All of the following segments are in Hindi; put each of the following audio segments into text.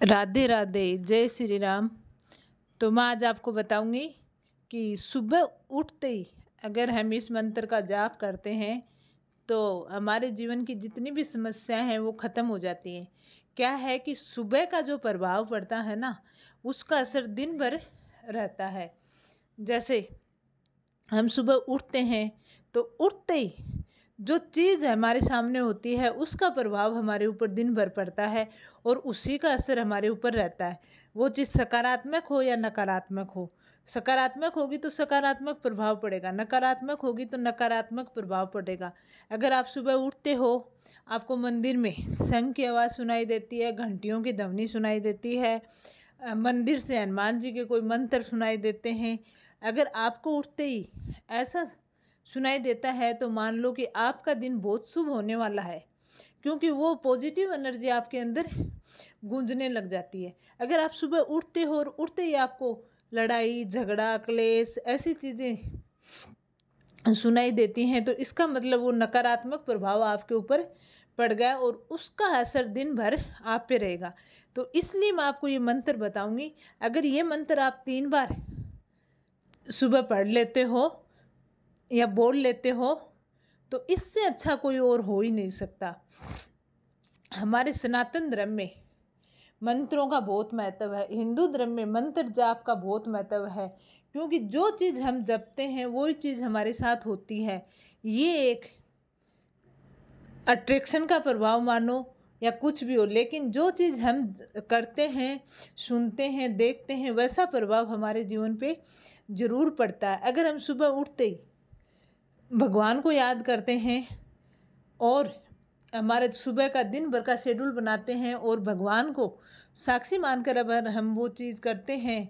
राधे राधे, जय श्री राम। तो मैं आज आपको बताऊंगी कि सुबह उठते ही अगर हम इस मंत्र का जाप करते हैं तो हमारे जीवन की जितनी भी समस्याएं हैं वो ख़त्म हो जाती हैं। क्या है कि सुबह का जो प्रभाव पड़ता है ना, उसका असर दिन भर रहता है। जैसे हम सुबह उठते हैं तो उठते ही जो चीज़ हमारे सामने होती है उसका प्रभाव हमारे ऊपर दिन भर पड़ता है और उसी का असर हमारे ऊपर रहता है। वो चीज़ सकारात्मक हो या नकारात्मक हो। सकारात्मक होगी तो सकारात्मक प्रभाव पड़ेगा, नकारात्मक होगी तो नकारात्मक प्रभाव पड़ेगा। अगर आप सुबह उठते हो, आपको मंदिर में शंख की आवाज़ सुनाई देती है, घंटियों की ध्वनि सुनाई देती है, मंदिर से हनुमान जी के कोई मंत्र सुनाई देते हैं। अगर आपको उठते ही ऐसा सुनाई देता है तो मान लो कि आपका दिन बहुत शुभ होने वाला है, क्योंकि वो पॉजिटिव एनर्जी आपके अंदर गूंजने लग जाती है। अगर आप सुबह उठते हो और उठते ही आपको लड़ाई झगड़ा क्लेश ऐसी चीज़ें सुनाई देती हैं तो इसका मतलब वो नकारात्मक प्रभाव आपके ऊपर पड़ गया और उसका असर दिन भर आप पे रहेगा। तो इसलिए मैं आपको ये मंत्र बताऊंगी। अगर ये मंत्र आप 3 बार सुबह पढ़ लेते हो या बोल लेते हो तो इससे अच्छा कोई और हो ही नहीं सकता। हमारे सनातन धर्म में मंत्रों का बहुत महत्व है। हिंदू धर्म में मंत्र जाप का बहुत महत्व है, क्योंकि जो चीज़ हम जपते हैं वही चीज़ हमारे साथ होती है। ये एक अट्रैक्शन का प्रभाव मानो या कुछ भी हो, लेकिन जो चीज़ हम करते हैं, सुनते हैं, देखते हैं, वैसा प्रभाव हमारे जीवन पे ज़रूर पड़ता है। अगर हम सुबह उठते ही भगवान को याद करते हैं और हमारे सुबह का दिन भर का शेड्यूल बनाते हैं और भगवान को साक्षी मानकर अगर हम वो चीज़ करते हैं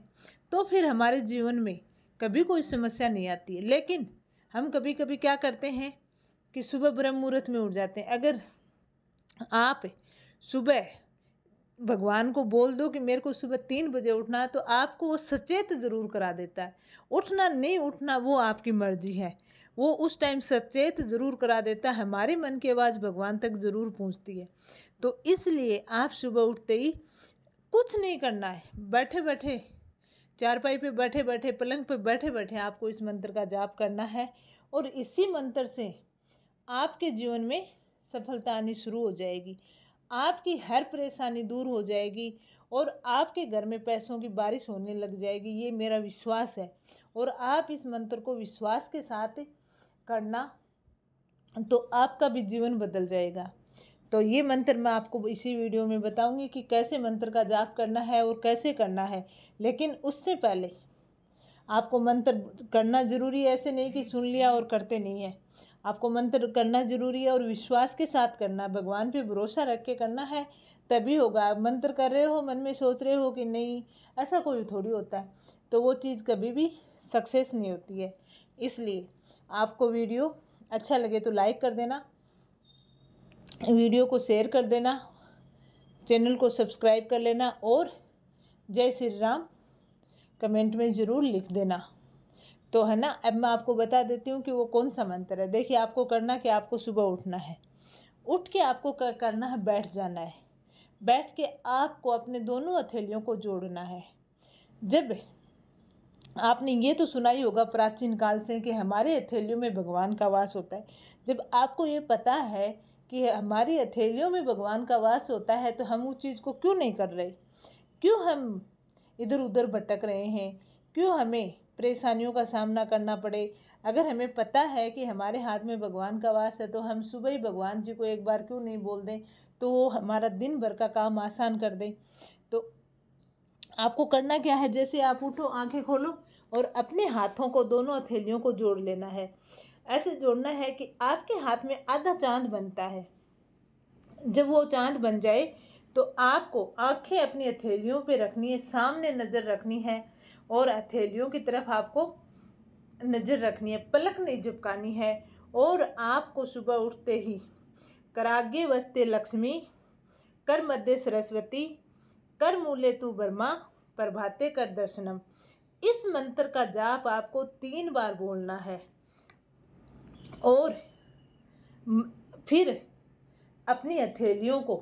तो फिर हमारे जीवन में कभी कोई समस्या नहीं आती है। लेकिन हम कभी कभी क्या करते हैं कि सुबह ब्रह्म मुहूर्त में उठ जाते हैं। अगर आप सुबह भगवान को बोल दो कि मेरे को सुबह 3 बजे उठना है तो आपको वो सचेत ज़रूर करा देता है। उठना नहीं उठना वो आपकी मर्जी है, वो उस टाइम सचेत ज़रूर करा देता है। हमारे मन की आवाज़ भगवान तक ज़रूर पहुंचती है। तो इसलिए आप सुबह उठते ही कुछ नहीं करना है, बैठे बैठे चारपाई पे बैठे बैठे पलंग पे बैठे बैठे आपको इस मंत्र का जाप करना है और इसी मंत्र से आपके जीवन में सफलता आनी शुरू हो जाएगी। आपकी हर परेशानी दूर हो जाएगी और आपके घर में पैसों की बारिश होने लग जाएगी। ये मेरा विश्वास है और आप इस मंत्र को विश्वास के साथ करना तो आपका भी जीवन बदल जाएगा। तो ये मंत्र मैं आपको इसी वीडियो में बताऊंगी कि कैसे मंत्र का जाप करना है और कैसे करना है। लेकिन उससे पहले आपको मंत्र करना ज़रूरी है, ऐसे नहीं कि सुन लिया और करते नहीं है। आपको मंत्र करना ज़रूरी है और विश्वास के साथ करना, भगवान पे भरोसा रख के करना है, तभी होगा। आप मंत्र कर रहे हो, मन में सोच रहे हो कि नहीं, ऐसा कोई थोड़ी होता है, तो वो चीज़ कभी भी सक्सेस नहीं होती है। इसलिए आपको वीडियो अच्छा लगे तो लाइक कर देना, वीडियो को शेयर कर देना, चैनल को सब्सक्राइब कर लेना और जय श्री राम कमेंट में ज़रूर लिख देना। तो है ना, अब मैं आपको बता देती हूँ कि वो कौन सा मंत्र है। देखिए, आपको करना कि आपको सुबह उठना है, उठ के आपको करना है, बैठ जाना है। बैठ के आपको अपने दोनों हथेलियों को जोड़ना है। जब आपने ये तो सुना ही होगा प्राचीन काल से कि हमारे हथेलियों में भगवान का वास होता है। जब आपको ये पता है कि हमारी हथेलियों में भगवान का वास होता है तो हम उस चीज़ को क्यों नहीं कर रहे? क्यों हम इधर उधर भटक रहे हैं? क्यों हमें परेशानियों का सामना करना पड़े? अगर हमें पता है कि हमारे हाथ में भगवान का वास है तो हम सुबह ही भगवान जी को एक बार क्यों नहीं बोल दें, तो वो हमारा दिन भर का काम आसान कर दें। तो आपको करना क्या है, जैसे आप उठो, आंखें खोलो और अपने हाथों को, दोनों हथेलियों को जोड़ लेना है। ऐसे जोड़ना है कि आपके हाथ में आधा चांद बनता है। जब वो चांद बन जाए तो आपको आंखें अपनी हथेलियों पे रखनी है, सामने नज़र रखनी है और हथेलियों की तरफ आपको नज़र रखनी है, पलक नहीं झपकानी है। और आपको सुबह उठते ही कराग्ये वस्ते लक्ष्मी, कर मध्य सरस्वती, कर मूले तू ब्रह्मा, प्रभाते कर दर्शनम, इस मंत्र का जाप आपको 3 बार बोलना है। और फिर अपनी हथेलियों को,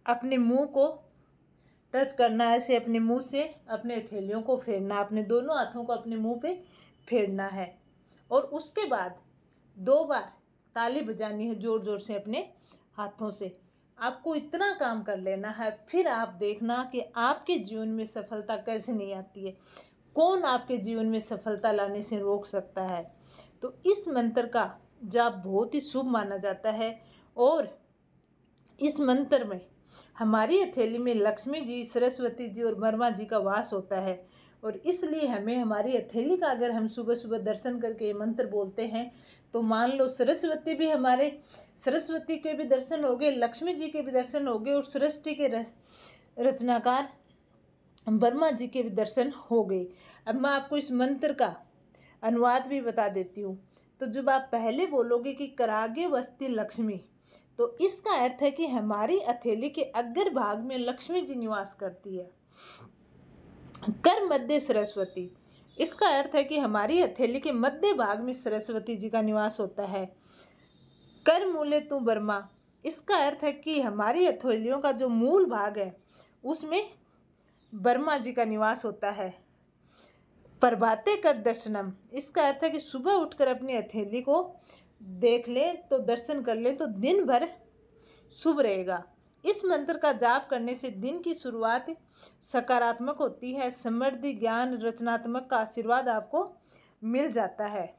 अपने मुंह को टच करना, ऐसे अपने मुंह से अपने हथेलियों को फेरना, अपने दोनों हाथों को अपने मुंह पे फेरना है। और उसके बाद 2 बार ताली बजानी है जोर जोर से अपने हाथों से। आपको इतना काम कर लेना है, फिर आप देखना कि आपके जीवन में सफलता कैसे नहीं आती है, कौन आपके जीवन में सफलता लाने से रोक सकता है। तो इस मंत्र का जाप बहुत ही शुभ माना जाता है और इस मंत्र में हमारी हथेली में लक्ष्मी जी, सरस्वती जी और ब्रह्मा जी का वास होता है। और इसलिए हमें हमारी हथेली का अगर हम सुबह सुबह दर्शन करके ये मंत्र बोलते हैं तो मान लो सरस्वती के भी दर्शन हो गए, लक्ष्मी जी के भी दर्शन हो गए और सृष्टि के रचनाकार ब्रह्मा जी के भी दर्शन हो गए। अब मैं आपको इस मंत्र का अनुवाद भी बता देती हूँ। तो जब आप पहले बोलोगे कि करागे वस्ती लक्ष्मी, तो इसका अर्थ है कि हमारी हथेली के अग्र भाग में लक्ष्मी जी निवास करती है। कर मध्य सरस्वती, इसका अर्थ है कि हमारी हथेली के मध्य भाग में सरस्वती जी का निवास होता है। कर मूले तू ब्रह्मा, इसका अर्थ है कि हमारी हथेलियों का जो मूल भाग है उसमें ब्रह्मा जी का निवास होता है। प्रभाते कर दर्शनम, इसका अर्थ है कि सुबह उठकर अपनी हथेली को देख ले तो दर्शन कर ले तो दिन भर शुभ रहेगा। इस मंत्र का जाप करने से दिन की शुरुआत सकारात्मक होती है, समृद्धि, ज्ञान, रचनात्मक का आशीर्वाद आपको मिल जाता है।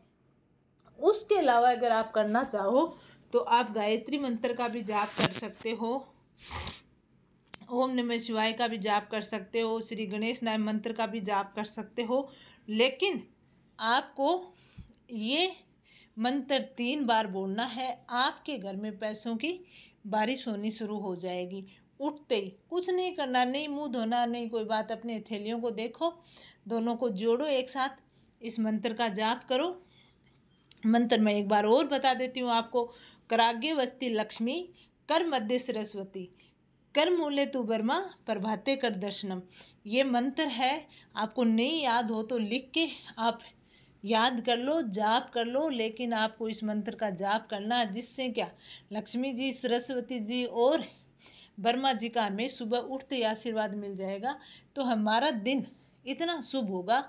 उसके अलावा अगर आप करना चाहो तो आप गायत्री मंत्र का भी जाप कर सकते हो, ओम नमः शिवाय का भी जाप कर सकते हो, श्री गणेश नाम मंत्र का भी जाप कर सकते हो। लेकिन आपको ये मंत्र 3 बार बोलना है। आपके घर में पैसों की बारिश होनी शुरू हो जाएगी। उठते ही कुछ नहीं करना, नहीं मुंह धोना, नहीं कोई बात, अपने हथेलियों को देखो, दोनों को जोड़ो एक साथ, इस मंत्र का जाप करो। मंत्र मैं एक बार और बता देती हूँ आपको। कराग्य वस्ती लक्ष्मी, कर मध्य सरस्वती, कर मूले तू ब्रह्मा, प्रभाते कर दर्शनम। ये मंत्र है, आपको नहीं याद हो तो लिख के आप याद कर लो, जाप कर लो। लेकिन आपको इस मंत्र का जाप करना है, जिससे क्या लक्ष्मी जी, सरस्वती जी और ब्रह्मा जी का हमें सुबह उठते ही आशीर्वाद मिल जाएगा। तो हमारा दिन इतना शुभ होगा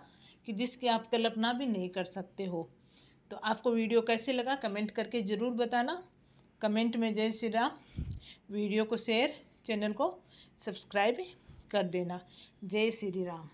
कि जिसकी आप कल्पना भी नहीं कर सकते हो। तो आपको वीडियो कैसे लगा कमेंट करके ज़रूर बताना। कमेंट में जय श्री राम, वीडियो को शेयर, चैनल को सब्सक्राइब कर देना। जय श्री राम।